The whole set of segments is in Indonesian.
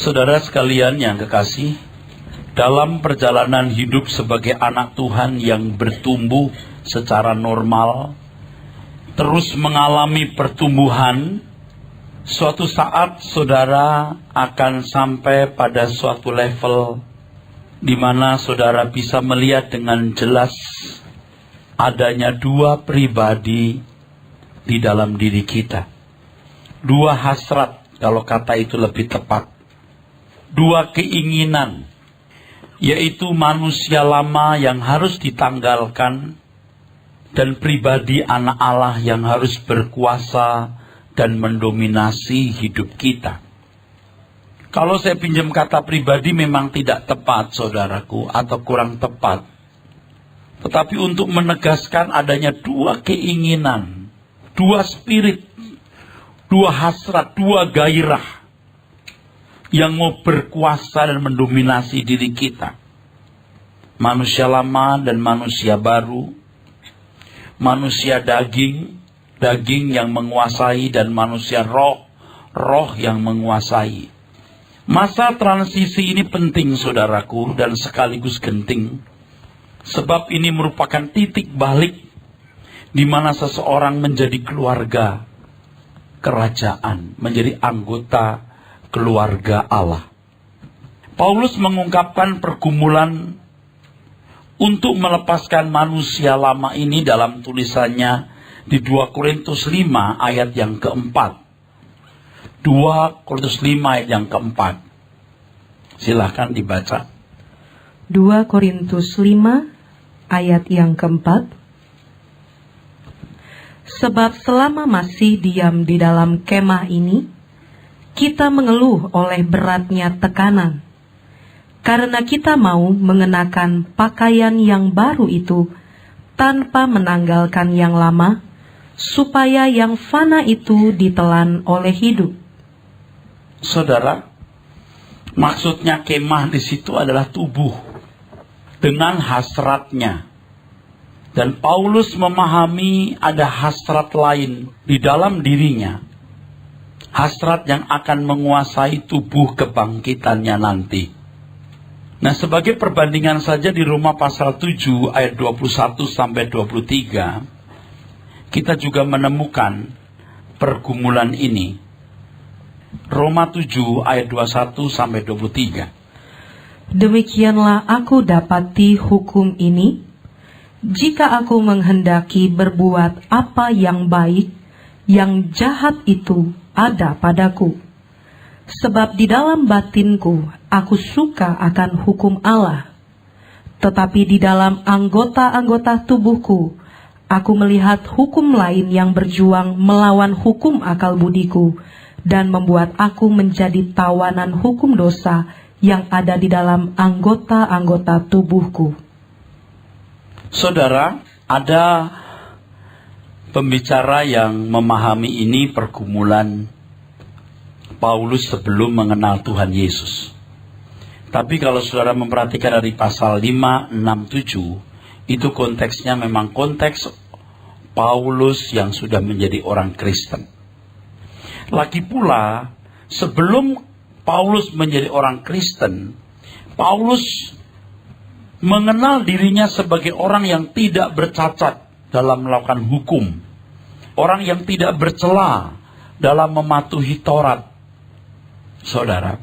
Saudara sekalian yang kekasih, dalam perjalanan hidup sebagai anak Tuhan yang bertumbuh secara normal, terus mengalami pertumbuhan, suatu saat saudara akan sampai pada suatu level di mana saudara bisa melihat dengan jelas adanya dua pribadi di dalam diri kita. Dua hasrat, kalau kata itu lebih tepat. Dua keinginan, yaitu manusia lama yang harus ditanggalkan dan pribadi anak Allah yang harus berkuasa dan mendominasi hidup kita. Kalau saya pinjam kata pribadi memang tidak tepat, saudaraku, atau kurang tepat. Tetapi untuk menegaskan adanya dua keinginan, dua spirit, dua hasrat, dua gairah yang mau berkuasa dan mendominasi diri kita. Manusia lama dan manusia baru. Manusia daging yang menguasai, dan manusia roh yang menguasai. Masa transisi ini penting, saudaraku, dan sekaligus genting. Sebab ini merupakan titik balik di mana seseorang menjadi keluarga kerajaan, menjadi anggota keluarga Allah. Paulus mengungkapkan pergumulan untuk melepaskan manusia lama ini dalam tulisannya di 2 Korintus 5 ayat yang keempat. 2 Korintus 5 ayat yang keempat. Silahkan dibaca. 2 Korintus 5 ayat yang keempat. Sebab selama masih diam di dalam kemah ini, kita mengeluh oleh beratnya tekanan, karena kita mau mengenakan pakaian yang baru itu tanpa menanggalkan yang lama, supaya yang fana itu ditelan oleh hidup. Saudara, maksudnya kemah di situ adalah tubuh dengan hasratnya. Dan Paulus memahami ada hasrat lain di dalam dirinya. Hasrat yang akan menguasai tubuh kebangkitannya nanti. Nah, sebagai perbandingan saja di Roma pasal 7 ayat 21 sampai 23, kita juga menemukan pergumulan ini. Roma 7 ayat 21 sampai 23. Demikianlah aku dapati hukum ini, jika aku menghendaki berbuat apa yang baik, yang jahat itu ada padaku. Sebab di dalam batinku aku suka akan hukum Allah, tetapi di dalam anggota-anggota tubuhku aku melihat hukum lain yang berjuang melawan hukum akal budiku, dan membuat aku menjadi tawanan hukum dosa yang ada di dalam anggota-anggota tubuhku. Saudara, ada pembicara yang memahami ini pergumulan Paulus sebelum mengenal Tuhan Yesus. Tapi kalau saudara memperhatikan dari pasal 5, 6, 7, itu konteksnya memang konteks Paulus yang sudah menjadi orang Kristen. Lagi pula, sebelum Paulus menjadi orang Kristen, Paulus mengenal dirinya sebagai orang yang tidak bercacat dalam melakukan hukum. Orang yang tidak bercela dalam mematuhi Taurat. Saudara.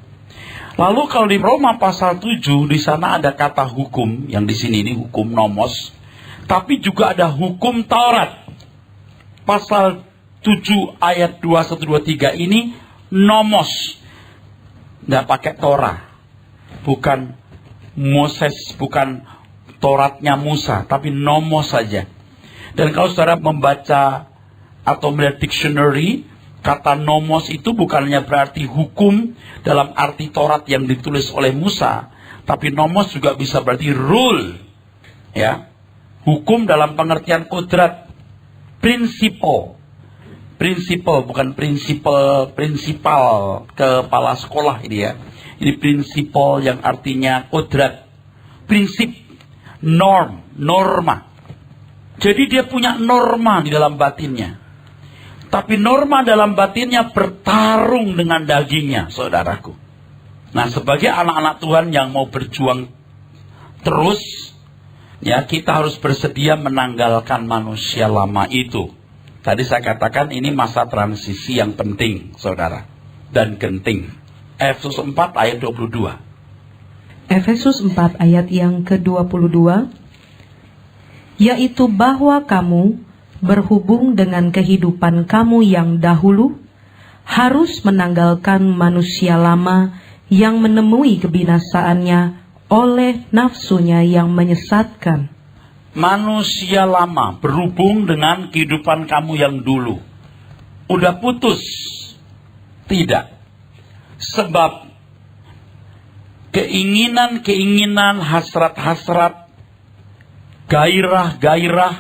Lalu kalau di Roma pasal 7, di sana ada kata hukum, yang di sini ini hukum nomos. Tapi juga ada hukum Taurat. Pasal 7 ayat 21-23 ini nomos. Tidak pakai Torah. Bukan Moses, bukan Tauratnya Musa, tapi nomos saja. Dan kalau saudara membaca atau melihat dictionary, kata nomos itu bukannya berarti hukum dalam arti Taurat yang ditulis oleh Musa, tapi nomos juga bisa berarti rule, ya, hukum dalam pengertian kodrat, prinsipal, bukan prinsipal kepala sekolah ini ya. Ini prinsipal yang artinya kodrat, prinsip, norma. Jadi dia punya norma di dalam batinnya. Tapi norma dalam batinnya bertarung dengan dagingnya, saudaraku. Nah, sebagai anak-anak Tuhan yang mau berjuang terus, ya, kita harus bersedia menanggalkan manusia lama itu. Tadi saya katakan ini masa transisi yang penting, saudara, dan genting. Efesus 4 ayat 22. Efesus 4 ayat yang ke-22, yaitu bahwa kamu berhubung dengan kehidupan kamu yang dahulu, harus menanggalkan manusia lama yang menemui kebinasaannya oleh nafsunya yang menyesatkan. Manusia lama berhubung dengan kehidupan kamu yang dulu. Udah putus? Tidak. Sebab keinginan-keinginan, hasrat-hasrat, gairah-gairah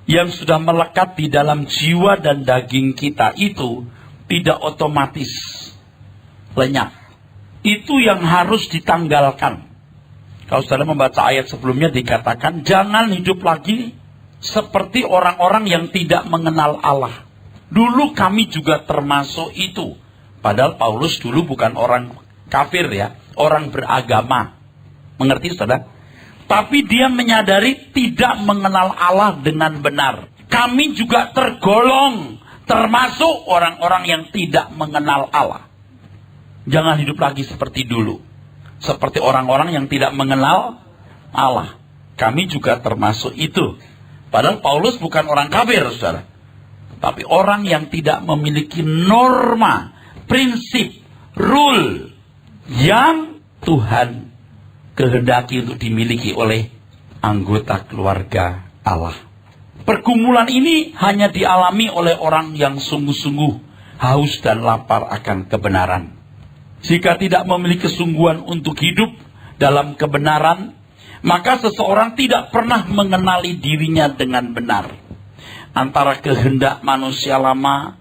yang sudah melekat di dalam jiwa dan daging kita itu tidak otomatis lenyap. Itu yang harus ditanggalkan. Kalau saudara membaca ayat sebelumnya dikatakan, jangan hidup lagi seperti orang-orang yang tidak mengenal Allah. Dulu kami juga termasuk itu. Padahal Paulus dulu bukan orang kafir, ya, orang beragama. Mengerti saudara? Tapi dia menyadari tidak mengenal Allah dengan benar. Kami juga tergolong termasuk orang-orang yang tidak mengenal Allah. Jangan hidup lagi seperti dulu. Seperti orang-orang yang tidak mengenal Allah. Kami juga termasuk itu. Padahal Paulus bukan orang kafir, saudara. Tapi orang yang tidak memiliki norma, prinsip, rule yang Tuhan kehendaki untuk dimiliki oleh anggota keluarga Allah. Pergumulan ini hanya dialami oleh orang yang sungguh-sungguh haus dan lapar akan kebenaran. Jika tidak memiliki kesungguhan untuk hidup dalam kebenaran, maka seseorang tidak pernah mengenali dirinya dengan benar. Antara kehendak manusia lama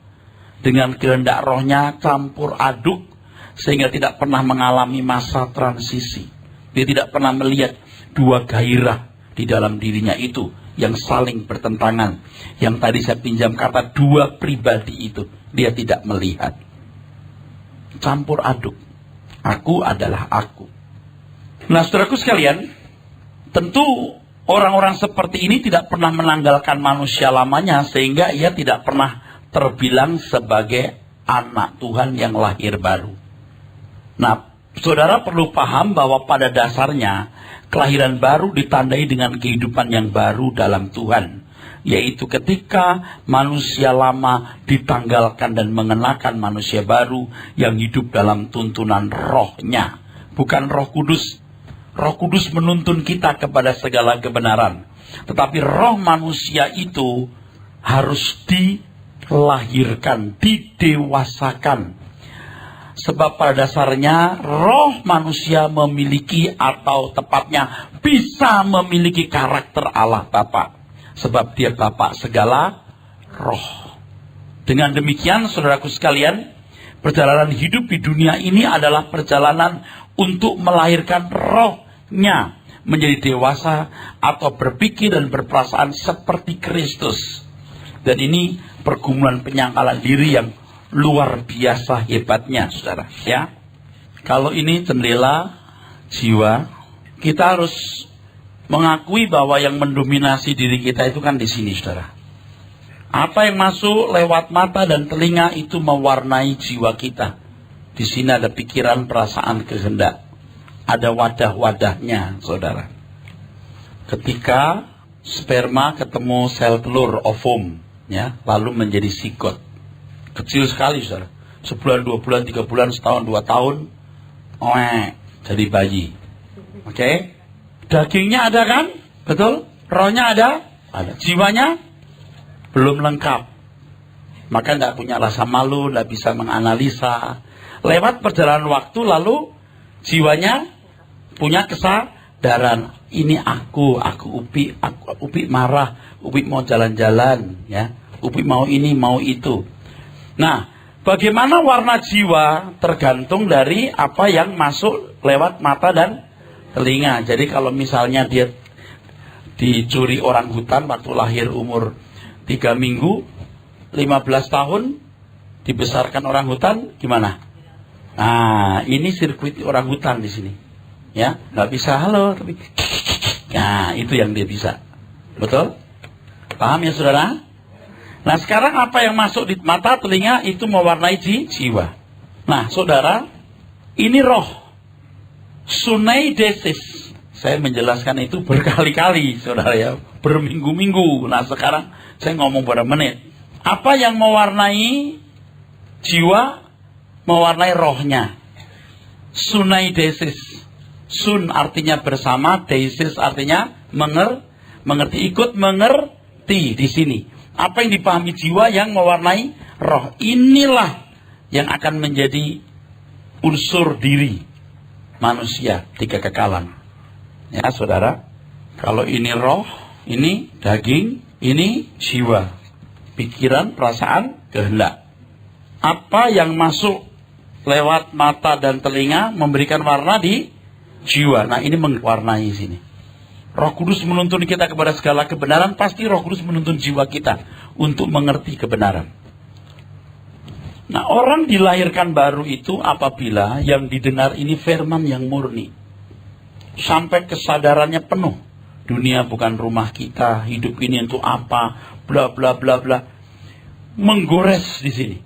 dengan kehendak rohnya campur aduk, sehingga tidak pernah mengalami masa transisi. Dia tidak pernah melihat dua gairah di dalam dirinya itu yang saling bertentangan. Yang tadi saya pinjam kata dua pribadi itu, dia tidak melihat. Campur aduk. Aku adalah aku. Nah, saudaraku sekalian, tentu orang-orang seperti ini tidak pernah menanggalkan manusia lamanya, sehingga ia tidak pernah terbilang sebagai anak Tuhan yang lahir baru. Nah, saudara perlu paham bahwa pada dasarnya kelahiran baru ditandai dengan kehidupan yang baru dalam Tuhan. Yaitu ketika manusia lama ditanggalkan dan mengenakan manusia baru yang hidup dalam tuntunan rohnya. Bukan Roh Kudus. Roh Kudus menuntun kita kepada segala kebenaran. Tetapi roh manusia itu harus dilahirkan, didewasakan. Sebab pada dasarnya roh manusia memiliki, atau tepatnya bisa memiliki karakter Allah Bapa. Sebab dia Bapa segala roh. Dengan demikian saudaraku sekalian, perjalanan hidup di dunia ini adalah perjalanan untuk melahirkan rohnya menjadi dewasa atau berpikir dan berperasaan seperti Kristus. Dan ini pergumulan penyangkalan diri yang luar biasa hebatnya, saudara. Ya, kalau ini jendela jiwa, kita harus mengakui bahwa yang mendominasi diri kita itu kan di sini, saudara. Apa yang masuk lewat mata dan telinga itu mewarnai jiwa kita. Di sini ada pikiran, perasaan, kehendak. Ada wadah-wadahnya, saudara. Ketika sperma ketemu sel telur, ovum, ya, lalu menjadi sigot. Kecil sekali, saudara. Sebulan, 2 bulan, 3 bulan, setahun, 2 tahun, jadi bayi. Oke? Dagingnya ada kan? Betul? Rohnya ada? Ada. Jiwanya belum lengkap. Maka tidak punya rasa malu, tidak bisa menganalisa. Lewat perjalanan waktu, lalu jiwanya punya kesadaran. Ini aku Upi, Upi marah, Upi mau jalan-jalan, ya. Upi mau ini, mau itu. Nah, bagaimana warna jiwa tergantung dari apa yang masuk lewat mata dan telinga. Jadi kalau misalnya dia dicuri orang hutan waktu lahir umur 3 minggu, 15 tahun, dibesarkan orang hutan, gimana? Nah, ini sirkuit orang hutan di sini. Ya, nggak bisa halo, tapi nah, itu yang dia bisa. Betul? Paham ya saudara? Nah, sekarang apa yang masuk di mata, telinga, itu mewarnai jiwa. Nah, saudara, ini roh. Suneidesis. Saya menjelaskan itu berkali-kali, saudara ya. Berminggu-minggu. Nah, sekarang saya ngomong pada menit. Apa yang mewarnai jiwa? Mewarnai rohnya. Suneidesis. Sun artinya bersama, desis artinya mengerti, ikut mengerti di sini. Apa yang dipahami jiwa yang mewarnai roh. Inilah yang akan menjadi unsur diri manusia di kekekalan. Ya saudara, kalau ini roh, ini daging, ini jiwa. Pikiran, perasaan, kehendak. Apa yang masuk lewat mata dan telinga memberikan warna di jiwa. Nah, ini mewarnai sini. Roh Kudus menuntun kita kepada segala kebenaran, pasti Roh Kudus menuntun jiwa kita untuk mengerti kebenaran. Nah, orang dilahirkan baru itu apabila yang didengar ini firman yang murni. Sampai kesadarannya penuh. Dunia bukan rumah kita, hidup ini untuk apa, bla bla bla bla. Menggores di sini.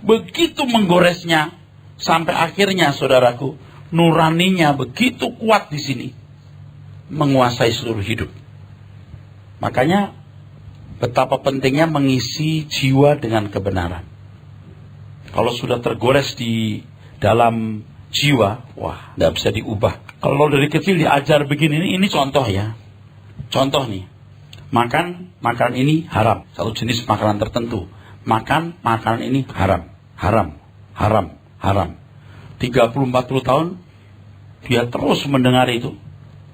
Begitu menggoresnya, sampai akhirnya saudaraku, nuraninya begitu kuat di sini. Menguasai seluruh hidup. Makanya betapa pentingnya mengisi jiwa dengan kebenaran. Kalau sudah tergores di dalam jiwa, wah, tidak bisa diubah. Kalau dari kecil diajar begini, ini contoh ya. Contoh nih, makan ini haram. Satu jenis makanan tertentu. Makan makanan ini haram. Haram. 30-40 tahun, dia terus mendengar itu.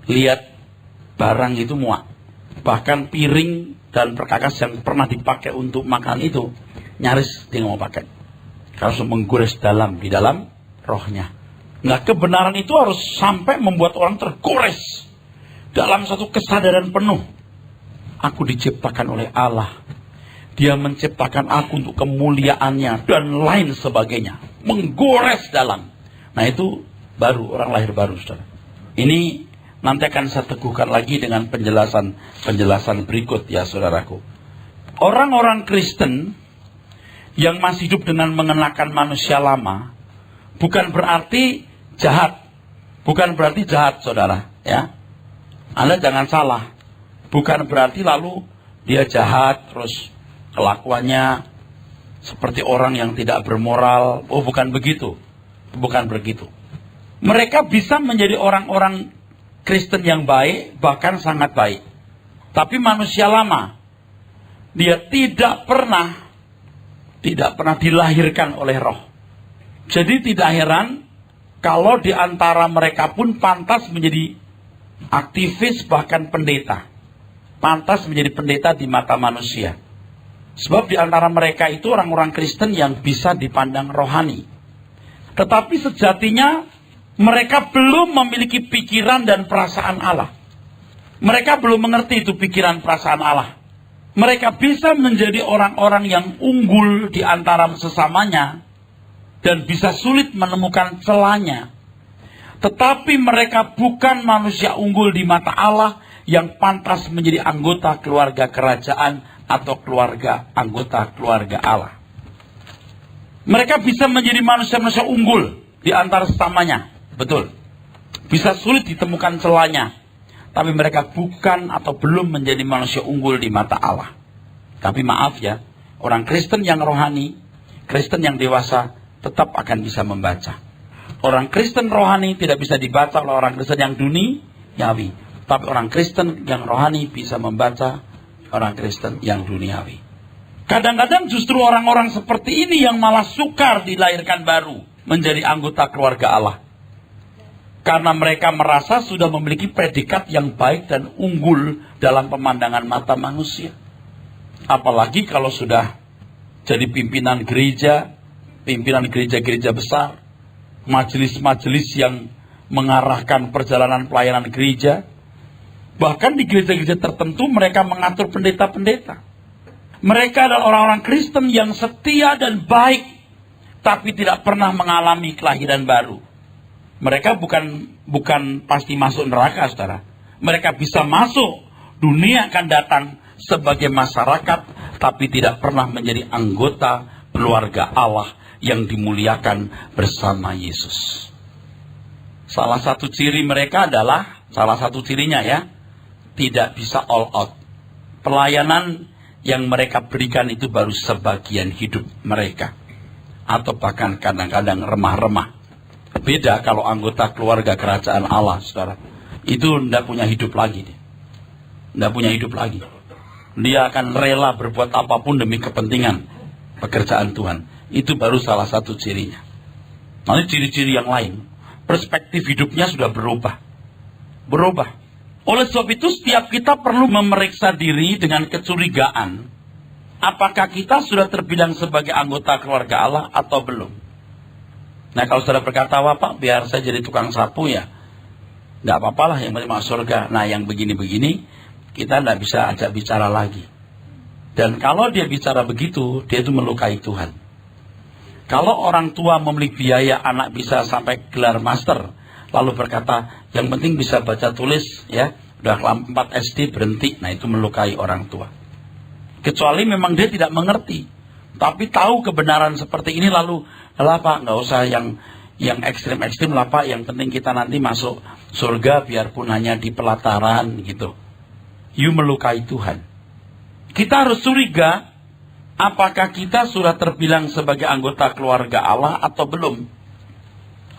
Lihat barang itu muak. Bahkan piring dan perkakas yang pernah dipakai untuk makan itu, nyaris dia nggak mau pakai. Harus menggores di dalam rohnya. Nah, kebenaran itu harus sampai membuat orang tergores dalam satu kesadaran penuh. Aku diciptakan oleh Allah. Dia menciptakan aku untuk kemuliaannya dan lain sebagainya. Menggores dalam. Nah, itu baru orang lahir baru, saudara. Ini nanti akan saya teguhkan lagi dengan penjelasan berikut ya, saudaraku. Orang-orang Kristen yang masih hidup dengan mengenakan manusia lama, bukan berarti jahat. Bukan berarti jahat, saudara. Ya, Anda jangan salah. Bukan berarti lalu dia jahat, terus kelakuannya seperti orang yang tidak bermoral. Oh, bukan begitu. Bukan begitu. Mereka bisa menjadi orang-orang Kristen yang baik, bahkan sangat baik. Tapi manusia lama, dia tidak pernah dilahirkan oleh roh. Jadi tidak heran kalau di antara mereka pun pantas menjadi aktivis, bahkan pendeta. Pantas menjadi pendeta di mata manusia. Sebab di antara mereka itu orang-orang Kristen yang bisa dipandang rohani. Tetapi sejatinya mereka belum memiliki pikiran dan perasaan Allah. Mereka belum mengerti itu pikiran perasaan Allah. Mereka bisa menjadi orang-orang yang unggul di antara sesamanya dan bisa sulit menemukan celahnya. Tetapi mereka bukan manusia unggul di mata Allah yang pantas menjadi anggota keluarga kerajaan atau anggota keluarga Allah. Mereka bisa menjadi manusia-manusia unggul di antara sesamanya. Betul. Bisa sulit ditemukan celahnya. Tapi mereka bukan atau belum menjadi manusia unggul di mata Allah. Tapi maaf ya, orang Kristen yang rohani, Kristen yang dewasa, tetap akan bisa membaca. Orang Kristen rohani tidak bisa dibaca oleh orang Kristen yang duniawi. Tapi orang Kristen yang rohani bisa membaca orang Kristen yang duniawi. Kadang-kadang justru orang-orang seperti ini yang malah sukar dilahirkan baru menjadi anggota keluarga Allah. Karena mereka merasa sudah memiliki predikat yang baik dan unggul dalam pemandangan mata manusia. Apalagi kalau sudah jadi pimpinan gereja-gereja besar, majelis-majelis yang mengarahkan perjalanan pelayanan gereja. Bahkan di gereja-gereja tertentu mereka mengatur pendeta-pendeta. Mereka adalah orang-orang Kristen yang setia dan baik tapi tidak pernah mengalami kelahiran baru. Mereka bukan pasti masuk neraka, saudara. Mereka bisa masuk, dunia akan datang sebagai masyarakat, tapi tidak pernah menjadi anggota keluarga Allah yang dimuliakan bersama Yesus. Salah satu ciri mereka adalah, salah satu cirinya ya, tidak bisa all out. Pelayanan yang mereka berikan itu baru sebagian hidup mereka. Atau bahkan kadang-kadang remah-remah. Beda kalau anggota keluarga kerajaan Allah, saudara. Itu tidak punya hidup lagi. Tidak punya hidup lagi. Dia akan rela berbuat apapun demi kepentingan pekerjaan Tuhan. Itu baru salah satu cirinya. Nanti ciri-ciri yang lain. Perspektif hidupnya sudah berubah. Oleh sebab itu setiap kita perlu memeriksa diri dengan kecurigaan. Apakah kita sudah terbilang sebagai anggota keluarga Allah atau belum? Nah kalau saudara berkata, wah Pak biar saya jadi tukang sapu ya. Tidak apa-apalah yang penting masuk surga. Nah yang begini-begini kita tidak bisa ajak bicara lagi. Dan kalau dia bicara begitu, dia itu melukai Tuhan. Kalau orang tua membeli biaya anak bisa sampai gelar master, lalu berkata, yang penting bisa baca tulis, ya, udah kelas 4 SD berhenti, nah itu melukai orang tua. Kecuali memang dia tidak mengerti, tapi tahu kebenaran seperti ini, lalu, lah Pak, nggak usah yang ekstrim-ekstrim lah Pak, yang penting kita nanti masuk surga, biarpun hanya di pelataran, gitu. You melukai Tuhan. Kita harus curiga, apakah kita sudah terbilang sebagai anggota keluarga Allah atau belum?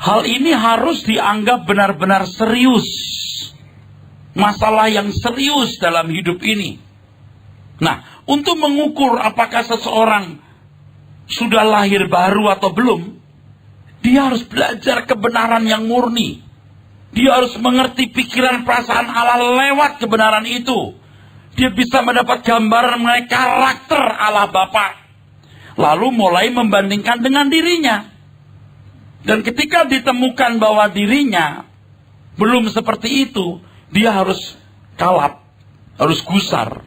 Hal ini harus dianggap benar-benar serius. Masalah yang serius dalam hidup ini. Nah, untuk mengukur apakah seseorang sudah lahir baru atau belum, dia harus belajar kebenaran yang murni. Dia harus mengerti pikiran perasaan Allah lewat kebenaran itu. Dia bisa mendapat gambaran mengenai karakter Allah Bapa. Lalu mulai membandingkan dengan dirinya. Dan ketika ditemukan bahwa dirinya belum seperti itu, dia harus kalap, harus gusar.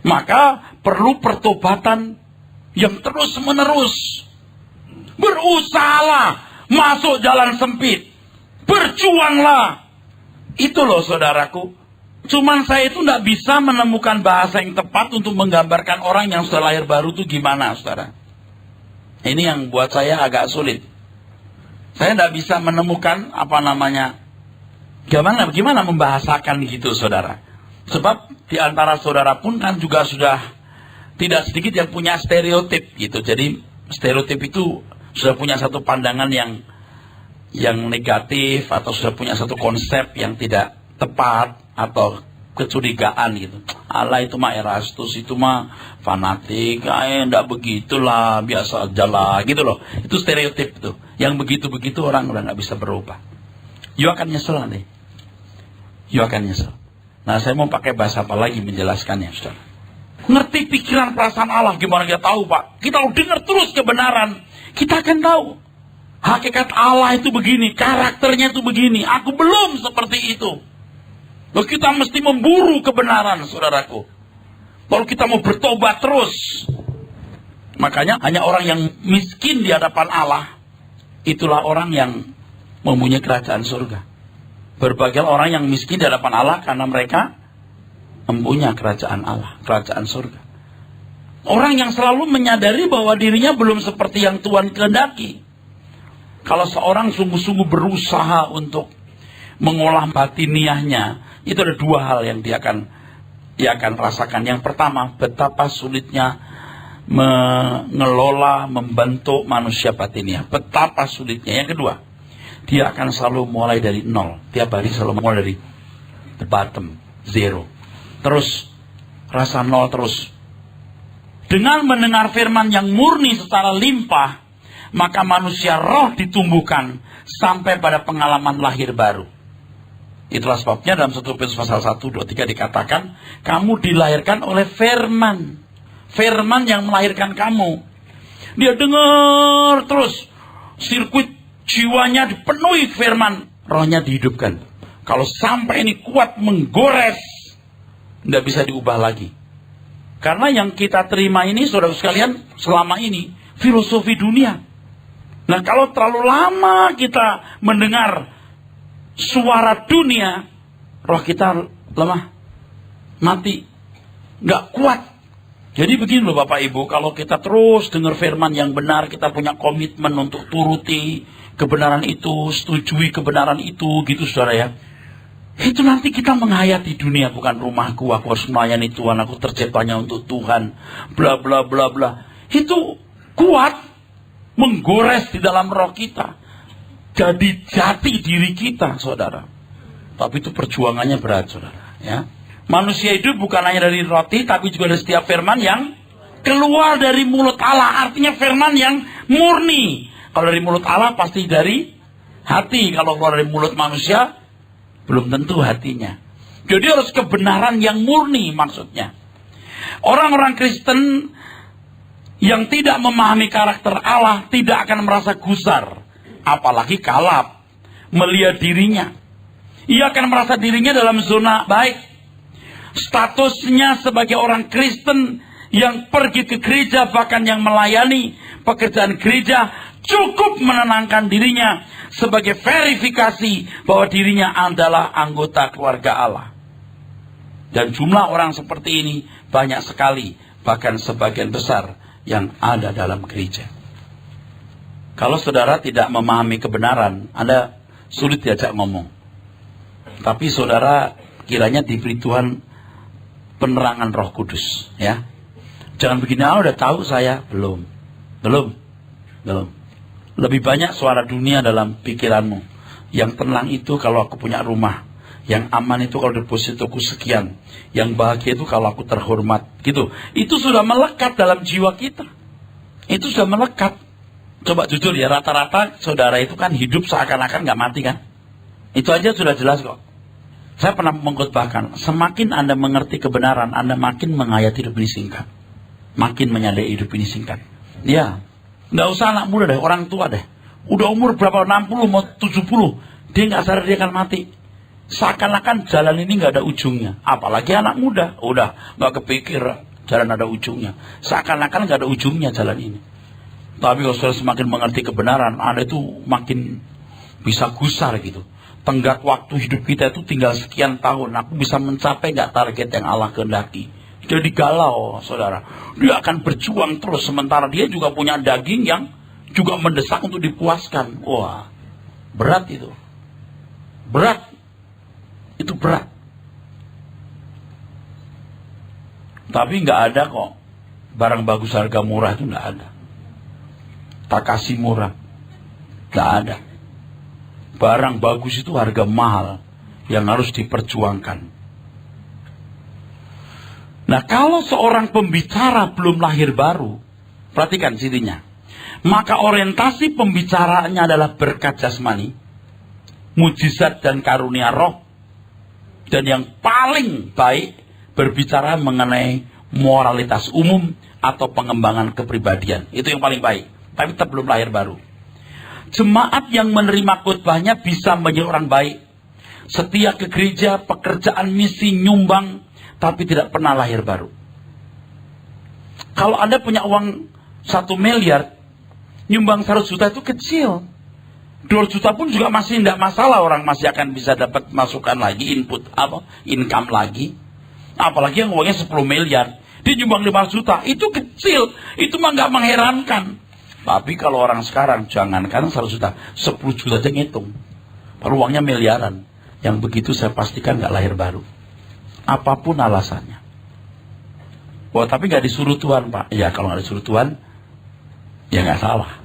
Maka perlu pertobatan yang terus-menerus. Berusahalah masuk jalan sempit. Berjuanglah. Itu loh saudaraku. Cuman saya itu tidak bisa menemukan bahasa yang tepat untuk menggambarkan orang yang sudah lahir baru itu gimana, saudara. Ini yang buat saya agak sulit. Saya tidak bisa menemukan gimana membahasakan gitu, saudara. Sebab di antara saudara pun kan juga sudah tidak sedikit yang punya stereotip gitu. Jadi stereotip itu sudah punya satu pandangan yang negatif, atau sudah punya satu konsep yang tidak tepat, atau kecurigaan gitu. Allah itu mah Erastus, itu mah fanatik, enggak begitulah, biasa aja lah gitu loh. Itu stereotip tuh. Yang begitu-begitu orang udah nggak bisa berubah. You akan nyesel nanti. You akan nyesel. Nah saya mau pakai bahasa apa lagi menjelaskannya, saudara. Ngerti pikiran perasaan Allah, gimana kita tahu Pak? Kita dengar terus kebenaran, kita akan tahu. Hakikat Allah itu begini, karakternya itu begini. Aku belum seperti itu. Loh, kita mesti memburu kebenaran, saudaraku. Kalau kita mau bertobat terus. Makanya hanya orang yang miskin di hadapan Allah, itulah orang yang mempunyai kerajaan surga. Berbagai orang yang miskin di hadapan Allah karena mereka mempunyai kerajaan Allah, kerajaan surga. Orang yang selalu menyadari bahwa dirinya belum seperti yang Tuhan kehendaki. Kalau seorang sungguh-sungguh berusaha untuk mengolah batiniahnya, itu ada dua hal yang dia akan rasakan. Yang pertama, betapa sulitnya mengelola, membentuk manusia batiniah. Betapa sulitnya. Yang kedua, dia akan selalu mulai dari nol. Tiap hari selalu mulai dari the bottom, zero. Terus, rasa nol terus. Dengan mendengar firman yang murni secara limpah, maka manusia roh ditumbuhkan sampai pada pengalaman lahir baru. Itulah sebabnya dalam 1 Petrus pasal 1, 2, 3 dikatakan, kamu dilahirkan oleh firman. Firman yang melahirkan kamu. Dia dengar terus. Sirkuit jiwanya dipenuhi firman. Rohnya dihidupkan. Kalau sampai ini kuat menggores, tidak bisa diubah lagi. Karena yang kita terima ini, saudara sekalian, selama ini, filosofi dunia. Nah, kalau terlalu lama kita mendengar suara dunia, roh kita lemah, mati, nggak kuat. Jadi begini loh Bapak Ibu, kalau kita terus dengar firman yang benar, kita punya komitmen untuk turuti kebenaran itu, setujui kebenaran itu, gitu saudara ya. Itu nanti kita menghayati dunia, bukan rumahku, aku harus melayani Tuhan, aku terciptanya untuk Tuhan, bla bla bla bla. Itu kuat, menggores di dalam roh kita, jadi jati diri kita, saudara. Tapi itu perjuangannya berat, saudara. Ya, manusia hidup bukan hanya dari roti, tapi juga dari setiap firman yang keluar dari mulut Allah. Artinya firman yang murni. Kalau dari mulut Allah pasti dari hati. Kalau keluar dari mulut manusia, belum tentu hatinya. Jadi harus kebenaran yang murni maksudnya. Orang-orang Kristen yang tidak memahami karakter Allah tidak akan merasa gusar, apalagi kalap melihat dirinya. Ia akan merasa dirinya dalam zona baik. Statusnya sebagai orang Kristen yang pergi ke gereja, bahkan yang melayani pekerjaan gereja, cukup menenangkan dirinya sebagai verifikasi bahwa dirinya adalah anggota keluarga Allah. Dan jumlah orang seperti ini banyak sekali, bahkan sebagian besar yang ada dalam gereja. Kalau saudara tidak memahami kebenaran, Anda sulit diajak ngomong. Tapi saudara kiranya diberi Tuhan penerangan Roh Kudus, ya. Jangan begini, udah tahu saya. Belum. Lebih banyak suara dunia dalam pikiranmu. Yang tenang itu kalau aku punya rumah. Yang aman itu kalau depositoku sekian. Yang bahagia itu kalau aku terhormat. Gitu. Itu sudah melekat dalam jiwa kita. Itu sudah melekat. Coba jujur ya, rata-rata saudara itu kan hidup seakan-akan gak mati kan. Itu aja sudah jelas kok. Saya pernah mengkhotbahkan, semakin Anda mengerti kebenaran, Anda makin menghayati hidup ini singkat. Makin menyadari hidup ini singkat. Ya, nggak usah anak muda deh, orang tua deh. Udah umur berapa, 60 mau 70, dia nggak sadar dia akan mati. Seakan-akan jalan ini nggak ada ujungnya. Apalagi anak muda, udah nggak kepikir jalan ada ujungnya. Seakan-akan nggak ada ujungnya jalan ini. Tapi kalau saudara semakin mengerti kebenaran, Anda itu makin bisa gusar gitu. Tenggat waktu hidup kita itu tinggal sekian tahun. Aku bisa mencapai nggak target yang Allah kehendaki? Jadi galau, saudara. Dia akan berjuang terus. Sementara dia juga punya daging yang juga mendesak untuk dipuaskan. Wah, berat itu. Berat. Itu berat. Tapi nggak ada kok. Barang bagus harga murah itu nggak ada. Tak kasih murah. Nggak ada. Barang bagus itu harga mahal yang harus diperjuangkan. Nah, kalau seorang pembicara belum lahir baru, perhatikan sininya. Maka orientasi pembicaraannya adalah berkat jasmani, mujizat dan karunia roh. Dan yang paling baik berbicara mengenai moralitas umum atau pengembangan kepribadian. Itu yang paling baik. Tapi tetap belum lahir baru. Jemaat yang menerima khotbahnya bisa menjadi orang baik. Setia ke gereja, pekerjaan misi, nyumbang, tapi tidak pernah lahir baru. Kalau Anda punya uang 1 miliar, nyumbang 100 juta itu kecil. 2 juta pun juga masih tidak masalah, orang masih akan bisa dapat masukan lagi, income lagi. Apalagi yang uangnya 10 miliar, dia nyumbang 5 juta, itu kecil, itu mah nggak mengherankan. Tapi kalau orang sekarang, jangankan 100 juta, 10 juta aja ngitung. Baru uangnya miliaran. Yang begitu saya pastikan gak lahir baru. Apapun alasannya. Wah, tapi gak disuruh Tuhan, Pak. Ya, kalau gak disuruh Tuhan, ya gak salah.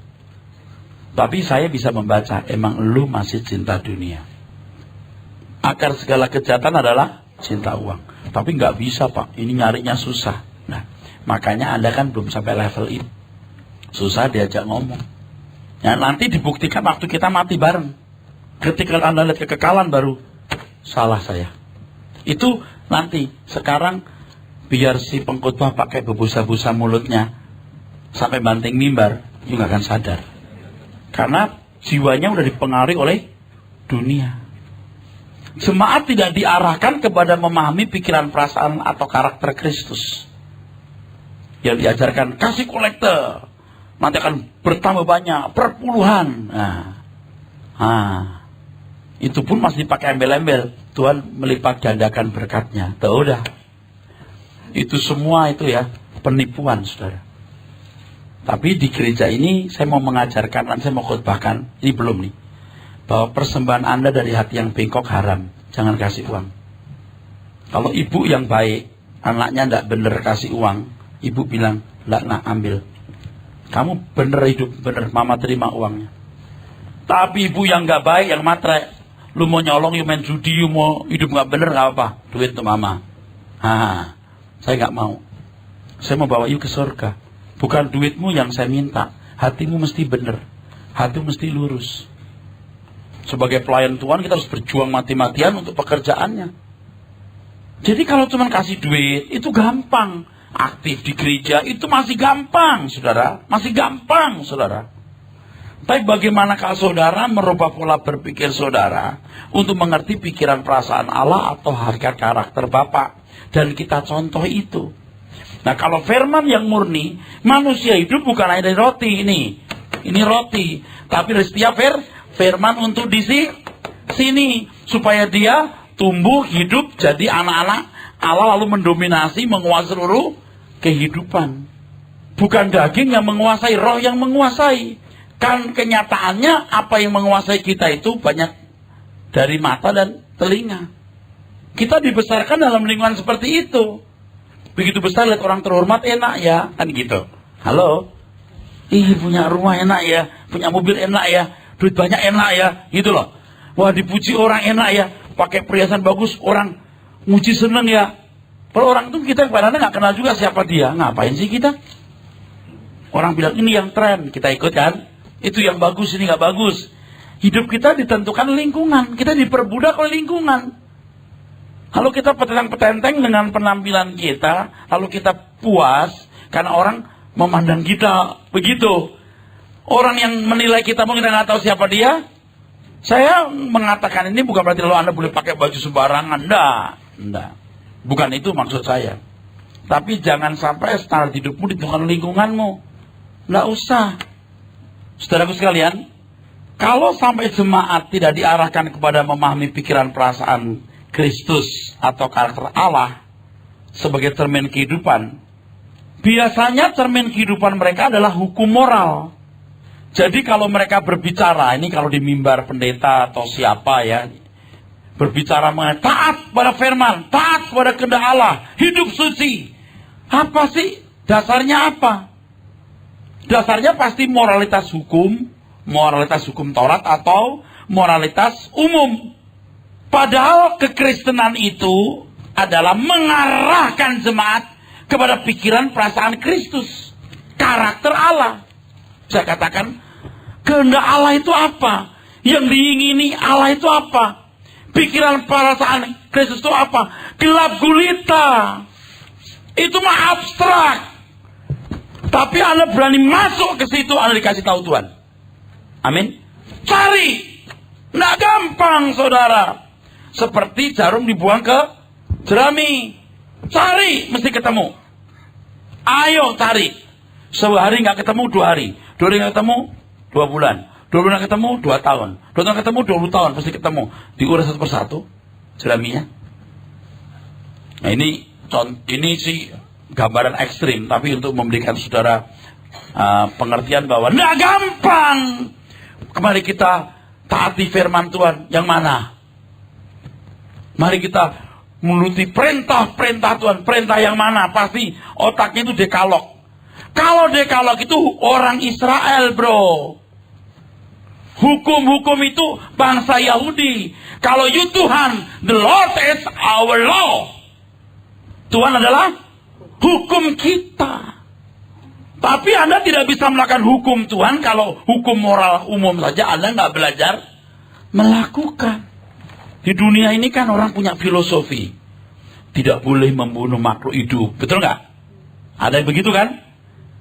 Tapi saya bisa membaca, emang lu masih cinta dunia. Akar segala kejahatan adalah cinta uang. Tapi gak bisa, Pak. Ini nyarinya susah. Nah, makanya Anda kan belum sampai level itu. Susah diajak ngomong. Ya, nanti dibuktikan waktu kita mati bareng. Ketika Anda lihat kekekalan baru, salah saya. Itu nanti. Sekarang biar si pengkhotbah pakai bebusa-busa mulutnya sampai banting mimbar, juga akan sadar. Karena jiwanya udah dipengaruhi oleh dunia. Jemaat tidak diarahkan kepada memahami pikiran, perasaan atau karakter Kristus. Yang diajarkan kasih kolektor, nanti akan bertambah banyak, perpuluhan. Itu pun masih dipakai embel-embel. Tuhan melipat gandakan berkatnya. Tuh udah. Itu semua itu ya penipuan, saudara. Tapi di gereja ini saya mau mengajarkan, dan saya mau khotbahkan, ini belum nih, bahwa persembahan Anda dari hati yang bengkok haram. Jangan kasih uang. Kalau ibu yang baik, anaknya tidak benar kasih uang, ibu bilang, nak ambil. Kamu benar hidup, benar, mama terima uangnya. Tapi ibu yang nggak baik, yang matre, lu mau nyolong, lu main judi, lu mau hidup nggak benar, nggak apa, duit untuk mama. Saya nggak mau. Saya mau bawa you ke surga. Bukan duitmu yang saya minta. Hatimu mesti benar. Hatimu mesti lurus. Sebagai pelayan Tuhan kita harus berjuang mati-matian untuk pekerjaannya. Jadi kalau cuma kasih duit itu gampang. Aktif di gereja itu masih gampang, saudara. Masih gampang, saudara. Tapi bagaimana kalau saudara merubah pola berpikir saudara untuk mengerti pikiran perasaan Allah atau harga karakter Bapa. Dan kita contoh itu. Nah kalau firman yang murni, manusia hidup bukan hanya dari roti ini. Ini roti. Tapi setiap firman untuk di sini. Supaya dia tumbuh, hidup, jadi anak-anak Allah lalu mendominasi, menguasai seluruh kehidupan. Bukan daging yang menguasai, roh yang menguasai. Kan kenyataannya apa yang menguasai kita itu banyak dari mata dan telinga. Kita dibesarkan dalam lingkungan seperti itu. Begitu besar lihat orang terhormat enak ya, kan gitu. Halo, punya rumah enak ya, punya mobil enak ya, duit banyak enak ya, gitu loh. Wah dipuji orang enak ya, pakai perhiasan bagus, orang muji seneng ya. Kalau orang itu kita kadang-kadang nggak kenal juga siapa dia, ngapain sih kita? Orang bilang ini yang tren, kita ikut kan? Itu yang bagus, ini nggak bagus. Hidup kita ditentukan lingkungan, kita diperbudak oleh lingkungan. Lalu kita petenteng dengan penampilan kita, lalu kita puas karena orang memandang kita begitu. Orang yang menilai kita mungkin nggak tahu siapa dia. Saya mengatakan ini bukan berarti lalu Anda boleh pakai baju sembarangan, enggak. Bukan itu maksud saya. Tapi jangan sampai standar hidupmu ditentukan lingkunganmu. Enggak usah. Saudaraku sekalian, kalau sampai jemaat tidak diarahkan kepada memahami pikiran perasaan Kristus atau karakter Allah sebagai cermin kehidupan, biasanya cermin kehidupan mereka adalah hukum moral. Jadi kalau mereka berbicara, ini kalau di mimbar pendeta atau siapa ya, berbicara mengenai taat pada firman, taat pada kehendak Allah, hidup suci. Apa sih? Dasarnya apa? Dasarnya pasti moralitas hukum Taurat atau moralitas umum. Padahal kekristenan itu adalah mengarahkan jemaat kepada pikiran perasaan Kristus. Karakter Allah. Saya katakan, kehendak Allah itu apa? Yang diingini Allah itu apa? Pikiran perasaan Kristus itu apa? Gelap gulita. Itu mah abstrak. Tapi Anda berani masuk ke situ, Anda dikasih tahu Tuhan. Amin. Cari. Nggak gampang, saudara. Seperti jarum dibuang ke jerami. Cari, mesti ketemu. Ayo cari. Sehari nggak ketemu, 2 hari. 2 hari nggak ketemu, 2 bulan. 2 bulan nggak ketemu, 2 tahun. 2 tahun ketemu, 20 tahun. Pasti ketemu. Diurus satu persatu jeraminya. Nah ini sih gambaran ekstrim. Tapi untuk memberikan saudara pengertian bahwa nggak gampang. Kemari kita taati firman Tuhan. Yang mana? Mari kita menuruti perintah-perintah Tuhan. Perintah yang mana? Pasti otaknya itu dekalog. Kalau dekalog itu orang Israel, bro. Hukum-hukum itu bangsa Yahudi. Kalau you Tuhan, the Lord is our law. Tuhan adalah hukum kita. Tapi Anda tidak bisa melakukan hukum Tuhan kalau hukum moral umum saja Anda nggak belajar melakukan. Di dunia ini kan orang punya filosofi. Tidak boleh membunuh makhluk hidup. Betul nggak? Ada yang begitu kan?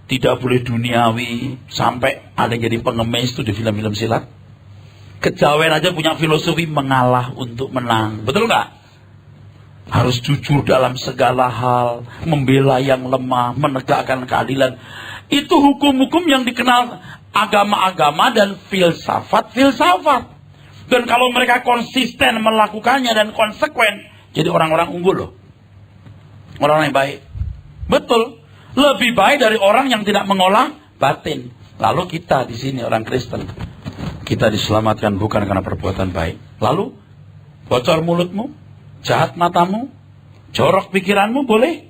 Tidak boleh duniawi. Sampai ada yang jadi pengemis itu di film-film silat. Kejawen aja punya filosofi mengalah untuk menang. Betul nggak? Harus jujur dalam segala hal. Membela yang lemah. Menegakkan keadilan. Itu hukum-hukum yang dikenal agama-agama dan filsafat-filsafat. Dan kalau mereka konsisten melakukannya dan konsekuen, jadi orang-orang unggul loh. Orang-orang yang baik. Betul. Lebih baik dari orang yang tidak mengolah batin. Lalu kita di sini orang Kristen, kita diselamatkan bukan karena perbuatan baik. Lalu bocor mulutmu, jahat matamu, jorok pikiranmu boleh.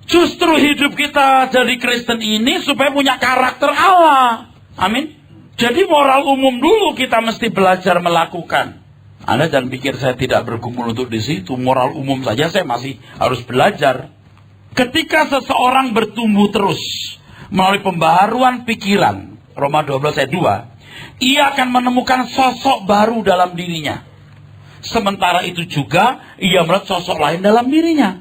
Justru hidup kita jadi Kristen ini supaya punya karakter Allah. Amin. Jadi moral umum dulu kita mesti belajar melakukan. Anda jangan pikir saya tidak bergumul untuk di situ. Moral umum saja saya masih harus belajar. Ketika seseorang bertumbuh terus melalui pembaharuan pikiran, Roma 12 ayat 2, ia akan menemukan sosok baru dalam dirinya. Sementara itu juga ia melihat sosok lain dalam dirinya.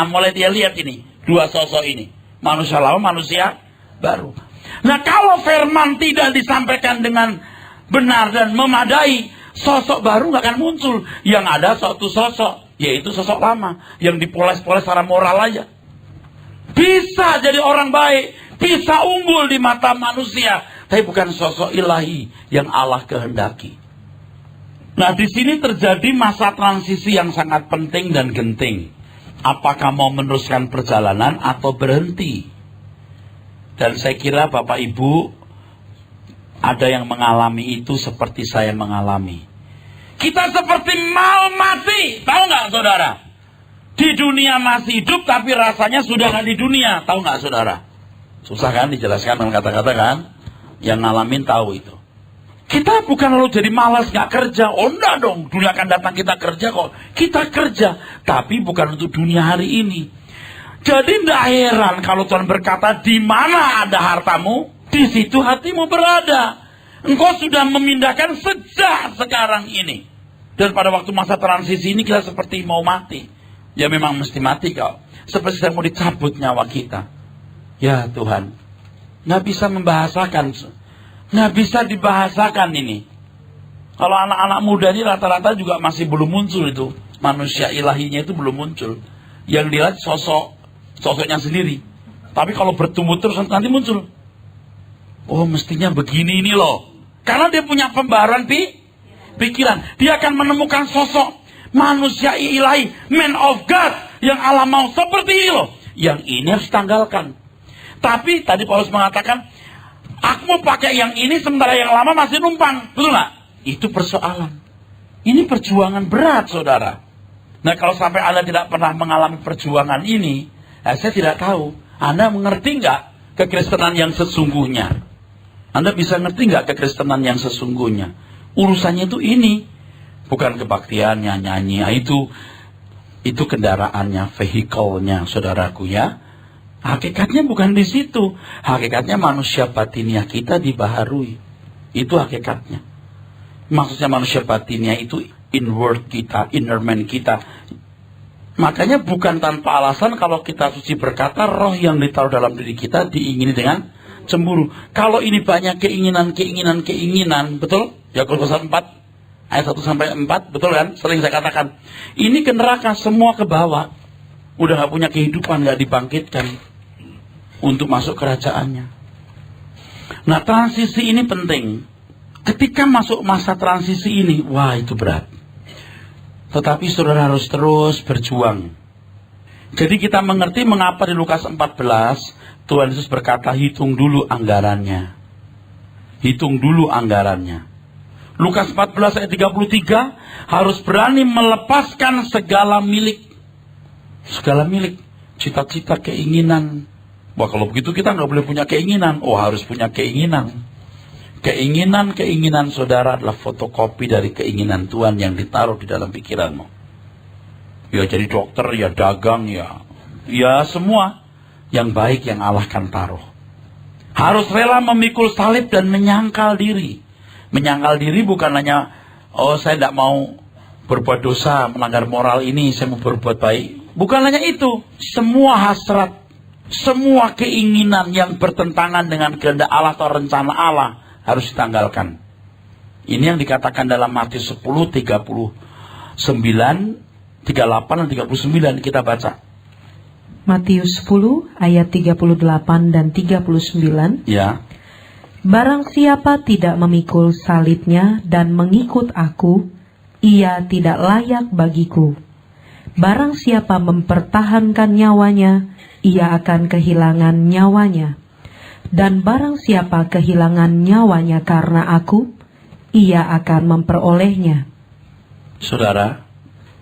Mulai dia lihat ini, dua sosok ini. Manusia lama, manusia baru. Nah, kalau firman tidak disampaikan dengan benar dan memadai, sosok baru nggak akan muncul. Yang ada suatu sosok, yaitu sosok lama, yang dipoles-poles secara moral aja. Bisa jadi orang baik, bisa unggul di mata manusia, tapi bukan sosok ilahi yang Allah kehendaki. Nah, di sini terjadi masa transisi yang sangat penting dan genting. Apakah mau meneruskan perjalanan atau berhenti? Dan saya kira Bapak Ibu ada yang mengalami itu seperti saya mengalami. Kita seperti mau mati, tahu nggak saudara? Di dunia masih hidup tapi rasanya sudah nggak di dunia, tahu nggak saudara? Susah kan dijelaskan dengan kata-kata kan? Yang ngalamin tahu itu. Kita bukan lalu jadi malas nggak kerja. Oh enggak dong, dunia akan datang kita kerja kok. Kita kerja, tapi bukan untuk dunia hari ini. Jadi tidak heran kalau Tuhan berkata, di mana ada hartamu, di situ hatimu berada. Engkau sudah memindahkan sejak sekarang ini. Dan pada waktu masa transisi ini kita seperti mau mati. Ya memang mesti mati kau. Seperti sedang mau dicabut nyawa kita. Ya Tuhan, nggak bisa membahasakan, nggak bisa dibahasakan ini. Kalau anak-anak muda ini rata-rata juga masih belum muncul itu. Manusia ilahinya itu belum muncul. Yang dilihat sosoknya sendiri. Tapi kalau bertumbuh terus nanti muncul. Oh mestinya begini ini loh. Karena dia punya pembaharuan pikiran. Dia akan menemukan sosok manusia ilahi, man of God, yang Allah mau seperti ini loh. Yang ini harus tanggalkan. Tapi tadi Paulus mengatakan, aku mau pakai yang ini sementara yang lama masih numpang. Betul nggak? Itu persoalan. Ini perjuangan berat saudara. Nah kalau sampai Anda tidak pernah mengalami perjuangan ini, saya tidak tahu, Anda mengerti nggak kekristenan yang sesungguhnya? Anda bisa ngerti nggak kekristenan yang sesungguhnya? Urusannya itu ini, bukan kebaktiannya, nyanyi, itu kendaraannya, vehikelnya, saudaraku ya. Hakikatnya bukan di situ. Hakikatnya manusia batiniah kita dibaharui. Itu hakikatnya. Maksudnya manusia batiniah itu inward kita, inner man kita. Makanya bukan tanpa alasan kalau kita suci berkata, roh yang ditaruh dalam diri kita diingini dengan cemburu. Kalau ini banyak keinginan, betul? Yakobus 4 ayat 1-4, betul kan? Sering saya katakan, ini ke neraka semua ke bawah. Udah gak punya kehidupan, gak dibangkitkan untuk masuk kerajaannya. Nah transisi ini penting. Ketika masuk masa transisi ini, wah itu berat. Tetapi saudara harus terus berjuang. Jadi kita mengerti mengapa di Lukas 14 Tuhan Yesus berkata, hitung dulu anggarannya. Hitung dulu anggarannya. Lukas 14 ayat 33, harus berani melepaskan segala milik. Segala milik. Cita-cita, keinginan. Wah kalau begitu kita nggak boleh punya keinginan. Oh harus punya keinginan. Keinginan saudara adalah fotokopi dari keinginan Tuhan yang ditaruh di dalam pikiranmu. Ya jadi dokter, ya dagang, ya semua yang baik yang Allah kan taruh. Harus rela memikul salib dan menyangkal diri. Menyangkal diri bukan hanya, oh saya tidak mau berbuat dosa, melanggar moral ini, saya mau berbuat baik. Bukan hanya itu, semua hasrat, semua keinginan yang bertentangan dengan kehendak Allah atau rencana Allah harus ditanggalkan. Ini yang dikatakan dalam Matius 10, 39, 38 dan 39 kita baca. Matius 10 ayat 38 dan 39. Ya. Barang siapa tidak memikul salibnya dan mengikut aku, ia tidak layak bagiku. Barang siapa mempertahankan nyawanya, ia akan kehilangan nyawanya. Dan barang siapa kehilangan nyawanya karena aku, ia akan memperolehnya. Saudara,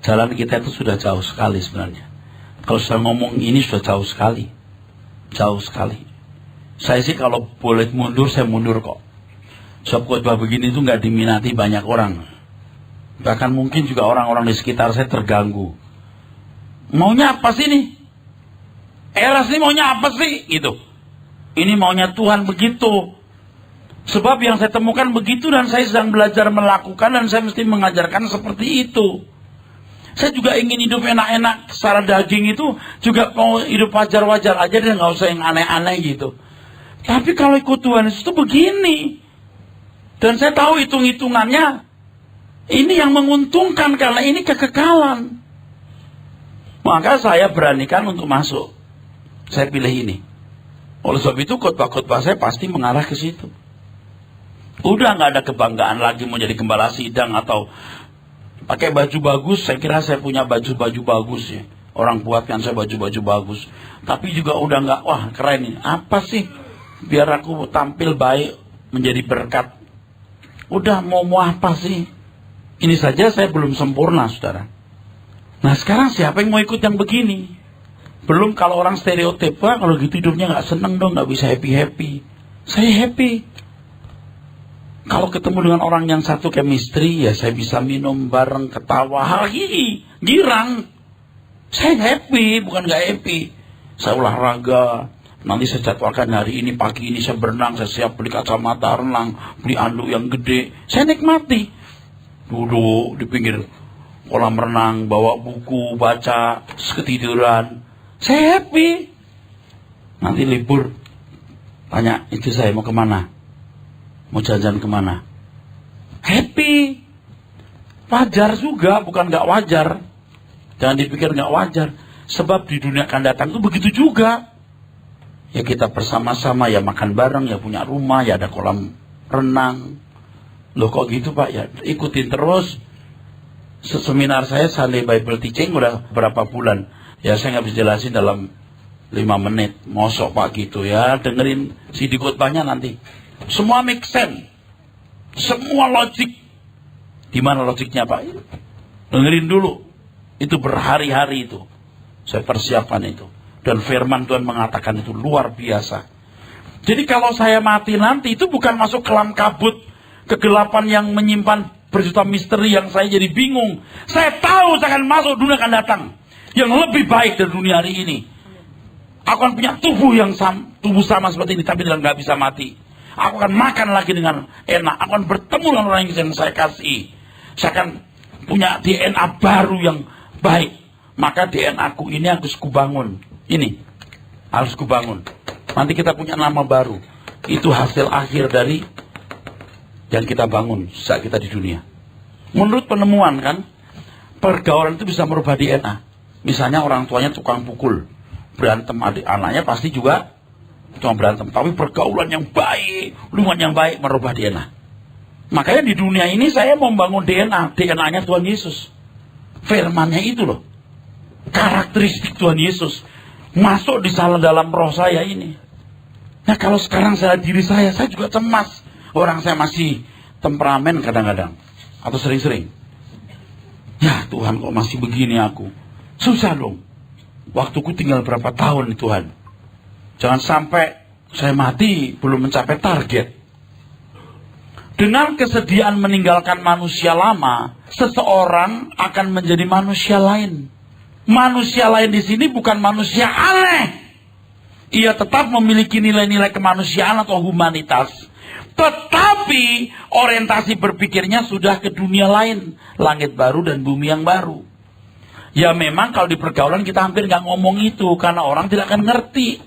jalan kita itu sudah jauh sekali sebenarnya. Kalau saya ngomong ini sudah jauh sekali. Jauh sekali. Saya sih kalau boleh mundur, saya mundur kok. Sebab khotbah begini itu nggak diminati banyak orang. Bahkan mungkin juga orang-orang di sekitar saya terganggu. Maunya apa sih nih? Eras ini maunya apa sih? Gitu. Ini maunya Tuhan begitu. Sebab yang saya temukan begitu dan saya sedang belajar melakukan dan saya mesti mengajarkan seperti itu. Saya juga ingin hidup enak-enak secara daging itu juga mau hidup wajar-wajar aja dan nggak usah yang aneh-aneh gitu. Tapi kalau ikut Tuhan Yesus itu begini. Dan saya tahu hitung-hitungannya ini yang menguntungkan karena ini kekekalan. Maka saya beranikan untuk masuk. Saya pilih ini. Oleh sebab itu khotbah-khotbah saya pasti mengarah ke situ. Udah nggak ada kebanggaan lagi mau jadi gembala sidang atau pakai baju bagus. Saya kira saya punya baju-baju bagus ya. Orang buatkan saya baju-baju bagus. Tapi juga udah nggak, wah keren ini. Apa sih? Biar aku tampil baik, menjadi berkat. Udah mau apa sih? Ini saja saya belum sempurna, saudara. Nah sekarang siapa yang mau ikut yang begini? Belum kalau orang stereotip, wah kalau gitu hidupnya gak seneng dong, gak bisa happy-happy. Saya happy. Kalau ketemu dengan orang yang satu chemistry, ya saya bisa minum bareng, ketawa, hahi, girang. Saya happy, bukan gak happy. Saya olahraga. Nanti saya jadwalkan hari ini, pagi ini saya berenang, saya siap beli kacamata renang, beli anduk yang gede. Saya nikmati. Duduk di pinggir kolam renang, bawa buku, baca, ketiduran. Saya happy. Nanti libur, tanya, itu saya mau kemana? Mau jalan-jalan kemana? Happy. Wajar juga, bukan gak wajar. Jangan dipikir gak wajar. Sebab di dunia akan datang itu begitu juga. Ya kita bersama-sama, ya makan bareng, ya punya rumah, ya ada kolam renang. Loh kok gitu Pak? Ya ikutin terus. Seminar saya Sunday Bible Teaching udah berapa bulan. Ya saya nggak bisa jelasin dalam 5 menit. Mosok Pak gitu ya. Dengerin CD khotbahnya nanti. Semua make sense. Semua logik. Di mana logiknya Pak? Dengerin dulu. Itu berhari-hari itu. Saya persiapkan itu. Dan firman Tuhan mengatakan itu luar biasa. Jadi kalau saya mati nanti itu bukan masuk kelam kabut, kegelapan yang menyimpan berjuta misteri yang saya jadi bingung. Saya tahu saya akan masuk dunia akan datang yang lebih baik dari dunia hari ini. Aku akan punya tubuh yang tubuh sama seperti ini, tapi dengan nggak bisa mati. Aku akan makan lagi dengan enak. Aku akan bertemu dengan orang yang saya kasih. Saya akan punya DNA baru yang baik. Maka DNA aku ini harus kubangun. Ini harus kubangun. Nanti kita punya nama baru. Itu hasil akhir dari yang kita bangun saat kita di dunia. Menurut penemuan kan, pergaulan itu bisa merubah DNA. Misalnya orang tuanya tukang pukul, berantem adik anaknya pasti juga tukang berantem. Tapi pergaulan yang baik, lingkungan yang baik merubah DNA. Makanya di dunia ini saya mau membangun DNA. DNA-nya Tuhan Yesus. Firman-Nya itu loh. Karakteristik Tuhan Yesus masuk di dalam roh saya ini. Nah kalau sekarang saya diri saya juga cemas. Orang saya masih temperamen kadang-kadang. Atau sering-sering. Ya Tuhan kok masih begini aku. Susah dong. Waktuku tinggal berapa tahun Tuhan. Jangan sampai saya mati belum mencapai target. Dengan kesediaan meninggalkan manusia lama, seseorang akan menjadi manusia lain. Manusia lain di sini bukan manusia aneh. Ia tetap memiliki nilai-nilai kemanusiaan atau humanitas. Tetapi orientasi berpikirnya sudah ke dunia lain. Langit baru dan bumi yang baru. Ya memang kalau di pergaulan kita hampir gak ngomong itu. Karena orang tidak akan ngerti.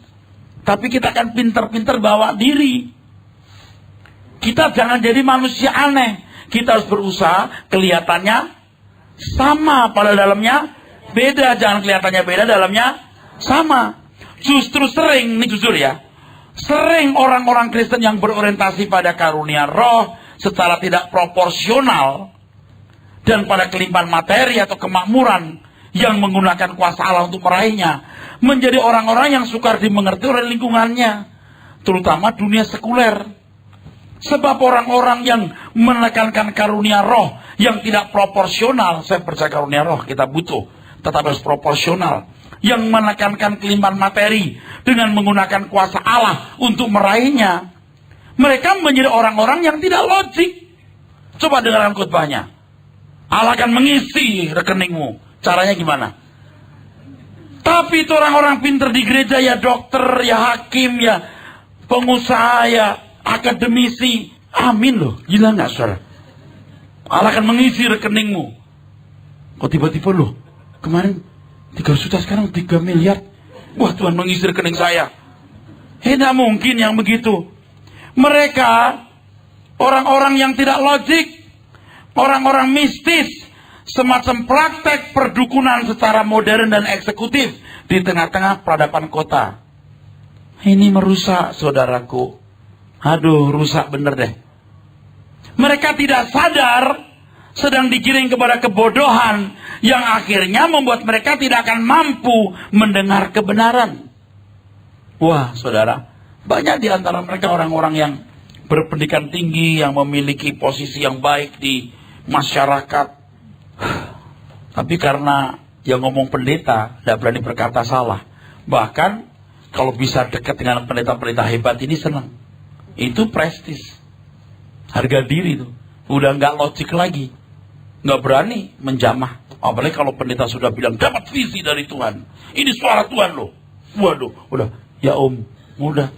Tapi kita akan pintar-pintar bawa diri. Kita jangan jadi manusia aneh. Kita harus berusaha kelihatannya sama pada dalamnya beda. Jangan kelihatannya beda dalamnya Sama. Justru sering, ini jujur ya, sering orang-orang Kristen yang berorientasi pada karunia roh secara tidak proporsional dan pada kelimpahan materi atau kemakmuran yang menggunakan kuasa Allah untuk meraihnya, menjadi orang-orang yang sukar dimengerti oleh lingkungannya, terutama dunia sekuler. Sebab orang-orang yang menekankan karunia roh yang tidak proporsional, saya percaya karunia roh kita butuh, tetapi harus proporsional, yang menekankan kelimpahan materi dengan menggunakan kuasa Allah untuk meraihnya, mereka menjadi orang-orang yang tidak logik. Coba dengarkan khotbahnya. Allah akan mengisi rekeningmu. Caranya gimana? Tapi itu orang-orang pinter di gereja, ya dokter, ya hakim, ya pengusaha, ya akademisi. Amin loh. Gila gak saudara? Allah akan mengisi rekeningmu. Kok tiba-tiba loh, kemarin 3 juta sekarang 3 miliar. Wah, Tuhan mengisi rekening saya. Tidak mungkin yang begitu. Mereka orang-orang yang tidak logik, orang-orang mistis, semacam praktek perdukunan secara modern dan eksekutif di tengah-tengah peradaban kota. Ini merusak, saudaraku. Aduh, rusak bener deh. Mereka tidak sadar sedang digiring kepada kebodohan yang akhirnya membuat mereka tidak akan mampu mendengar kebenaran. Wah, saudara, banyak di antara mereka orang-orang yang berpendidikan tinggi, yang memiliki posisi yang baik di masyarakat. Tapi karena yang ngomong pendeta, tidak berani berkata salah. Bahkan kalau bisa dekat dengan pendeta-pendeta hebat ini senang. Itu prestis. Harga diri itu. Udah nggak logik lagi. Nggak berani menjamah. Apalagi kalau pendeta sudah bilang dapat visi dari Tuhan. Ini suara Tuhan loh. Waduh, udah. Ya om, udah.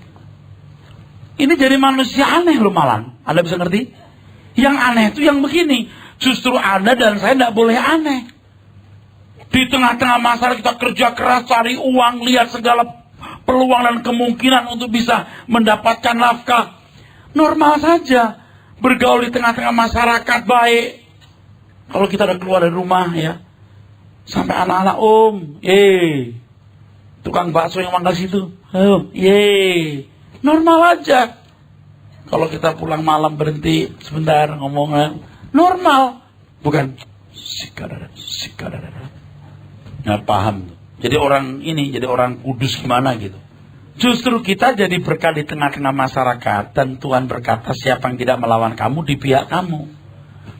Ini jadi manusia aneh loh malah. Anda bisa ngerti? Yang aneh itu yang begini. Justru Anda dan saya tidak boleh aneh. Di tengah-tengah masalah kita kerja keras, cari uang, lihat segala peluang dan kemungkinan untuk bisa mendapatkan nafkah. Normal saja. Bergaul di tengah-tengah masyarakat baik. Kalau kita udah keluar dari rumah ya, sampai anak-anak tukang bakso yang mangkal situ, normal aja. Kalau kita pulang malam berhenti sebentar ngomong, normal, bukan sikadara. Nggak paham. Jadi orang ini, jadi orang kudus gimana gitu. Justru kita jadi berkat di tengah-tengah masyarakat dan Tuhan berkata siapa yang tidak melawan kamu di pihak kamu.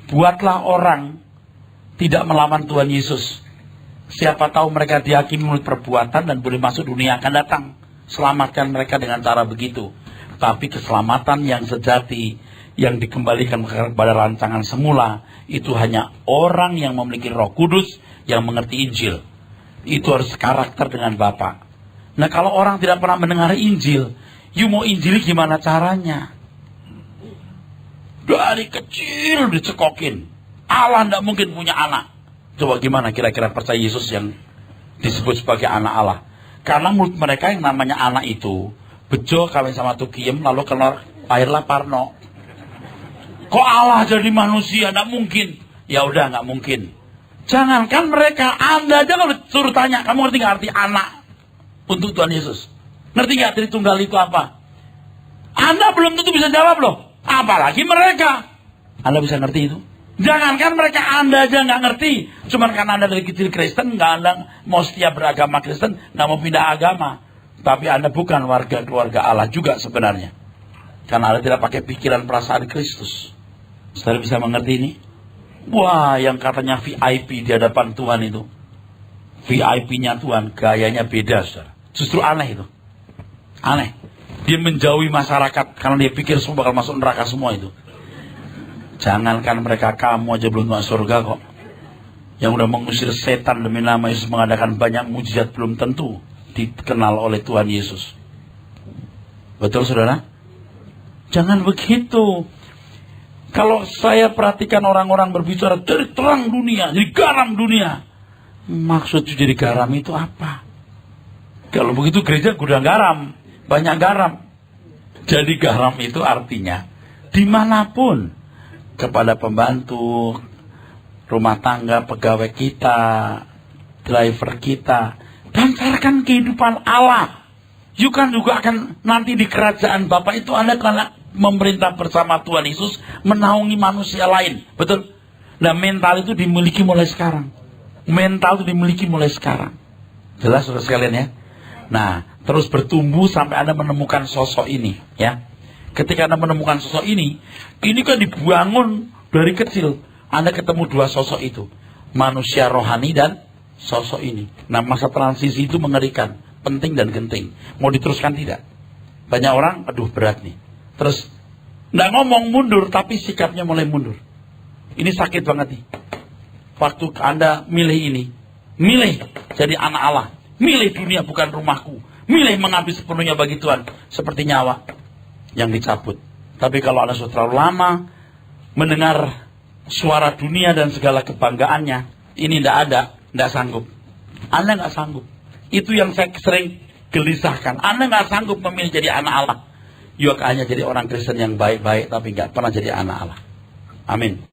Buatlah orang tidak melawan Tuhan Yesus. Siapa tahu mereka dihakimi menurut perbuatan dan boleh masuk dunia akan datang. Selamatkan mereka dengan cara begitu. Tapi keselamatan yang sejati, yang dikembalikan kepada rancangan semula, itu hanya orang yang memiliki Roh Kudus yang mengerti Injil. Itu harus karakter dengan Bapa. Nah, kalau orang tidak pernah mendengar Injil, you mau Injil gimana caranya? Dari kecil dicekokin. Allah tidak mungkin punya anak. Coba gimana kira-kira percaya Yesus yang disebut sebagai anak Allah? Karena menurut mereka yang namanya anak itu, bejo kawin sama Tukiem, lalu lahirlah Parno. Kok Allah jadi manusia? Tidak mungkin. Ya udah, nggak mungkin. Jangankan mereka, Anda aja kalau suruh tanya, kamu ngerti nggak arti anak untuk Tuhan Yesus? Ngerti nggak Tritunggal itu apa? Anda belum tentu bisa jawab loh. Apalagi mereka. Anda bisa ngerti itu? Jangankan mereka, Anda aja nggak ngerti. Cuman karena Anda dari kecil Kristen, nggak Anda mau setia beragama Kristen, nggak mau pindah agama. Tapi Anda bukan warga keluarga Allah juga sebenarnya. Karena Anda tidak pakai pikiran perasaan Kristus. Saudara bisa mengerti ini? Wah, yang katanya VIP di hadapan Tuhan itu. VIP-nya Tuhan, gayanya beda, saudara. Justru aneh itu. Aneh. Dia menjauhi masyarakat karena dia pikir semua bakal masuk neraka semua itu. Jangankan mereka, kamu aja belum masuk surga kok. Yang udah mengusir setan demi nama Yesus, mengadakan banyak mujizat, belum tentu dikenal oleh Tuhan Yesus. Betul saudara? Jangan begitu. Kalau saya perhatikan orang-orang berbicara dari terang dunia, jadi garam dunia. Maksud jadi garam itu apa? Kalau begitu gereja gudang garam. Banyak garam. Jadi garam itu artinya dimanapun, kepada pembantu, rumah tangga, pegawai kita, driver kita, Lancarkan kehidupan Allah. You kan juga akan nanti di kerajaan Bapa itu Anda akan memerintah bersama Tuhan Yesus, menaungi manusia lain. Betul? Nah, mental itu dimiliki mulai sekarang. Mental itu dimiliki mulai sekarang. Jelas saudara sekalian ya? Nah, terus bertumbuh sampai Anda menemukan sosok ini ya. Ketika Anda menemukan sosok ini kan dibangun dari kecil. Anda ketemu dua sosok itu. Manusia rohani dan sosok ini. Nah, masa transisi itu mengerikan. Penting dan genting. Mau diteruskan tidak? Banyak orang, aduh berat nih. Terus, nggak ngomong mundur, tapi sikapnya mulai mundur. Ini sakit banget nih. Waktu Anda milih ini. Milih jadi anak Allah. Milih dunia bukan rumahku. Milih mengambil sepenuhnya bagi Tuhan. Seperti nyawa yang dicabut. Tapi kalau Anda sudah terlalu lama mendengar suara dunia dan segala kebanggaannya, ini tidak sanggup. Anda nggak sanggup. Itu yang saya sering gelisahkan. Anda nggak sanggup memilih jadi anak Allah. You hanya jadi orang Kristen yang baik-baik, tapi nggak pernah jadi anak Allah. Amin.